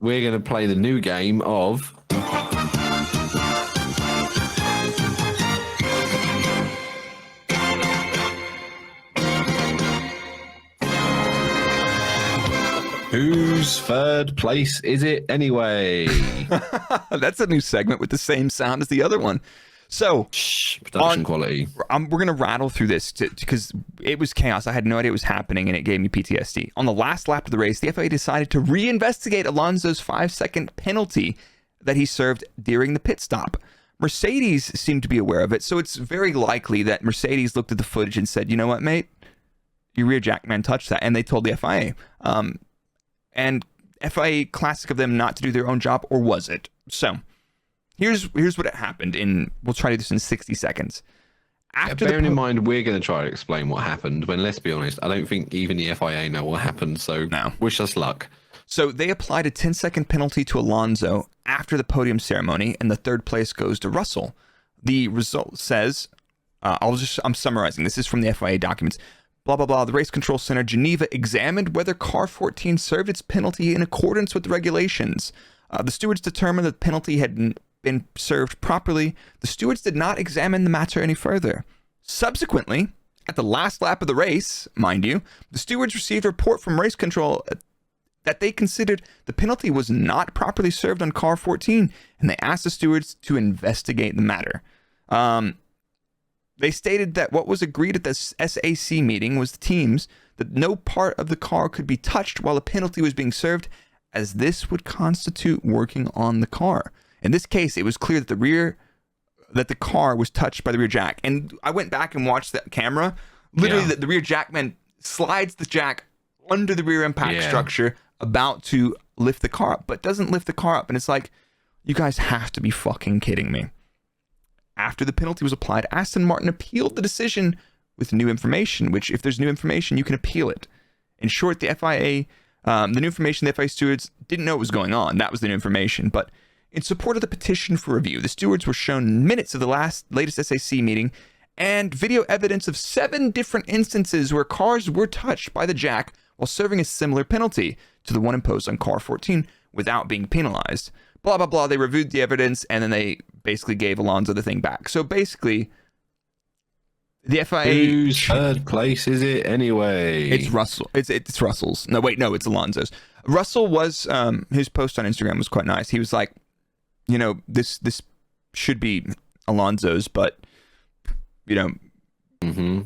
we're going to play the new game of Whose third place is it anyway? That's a new segment with the same sound as the other one. So, Shh, production quality. We're going to rattle through this because it was chaos. I had no idea it was happening, and it gave me PTSD. On the last lap of the race, the FIA decided to reinvestigate Alonso's 5-second penalty that he served during the pit stop. Mercedes seemed to be aware of it, so it's very likely that Mercedes looked at the footage and said, you know what, mate? Your rear jack man touched that, and they told the FIA. And FIA, classic of them not to do their own job, or was it? So, here's what happened we'll try to do this in 60 seconds. Bearing in mind, we're going to try to explain what happened, when let's be honest, I don't think even the FIA know what happened, so no. Wish us luck. So they applied a 10-second penalty to Alonso after the podium ceremony, and the third place goes to Russell. The result says, I'm summarizing, this is from the FIA documents. Blah, blah, blah. The Race Control Center, Geneva, examined whether Car 14 served its penalty in accordance with the regulations. The stewards determined that the penalty had been served properly. The stewards did not examine the matter any further. Subsequently, at the last lap of the race, mind you, the stewards received a report from Race Control that they considered the penalty was not properly served on Car 14, and they asked the stewards to investigate the matter. They stated that what was agreed at the SAC meeting was the teams that no part of the car could be touched while a penalty was being served, as this would constitute working on the car. In this case, it was clear that the car was touched by the rear jack. And I went back and watched that camera. Literally, the rear jackman slides the jack under the rear impact structure, about to lift the car up, but doesn't lift the car up. And it's like, you guys have to be fucking kidding me. After the penalty was applied, Aston Martin appealed the decision with new information, which if there's new information, you can appeal it. In short, the FIA, the new information, the FIA stewards didn't know what was going on. That was the new information. But in support of the petition for review, the stewards were shown minutes of the latest SAC meeting and video evidence of 7 different instances where cars were touched by the jack while serving a similar penalty to the one imposed on Car 14 without being penalized. Blah, blah, blah. They reviewed the evidence, and then they basically gave Alonso the thing back. So basically, the FIA... Whose third place is it anyway? It's Russell. It's Russell's. No, wait, no, it's Alonso's. Russell was... his post on Instagram was quite nice. He was like, you know, this should be Alonso's, but, you know...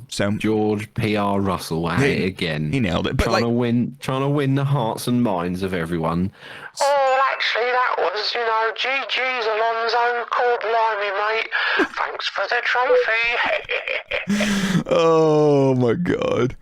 So George P.R. Russell at it again. He nailed it. But trying to win the hearts and minds of everyone. Oh, actually, that was, GG's Alonso, called Limey, mate. Thanks for the trophy. Oh my God.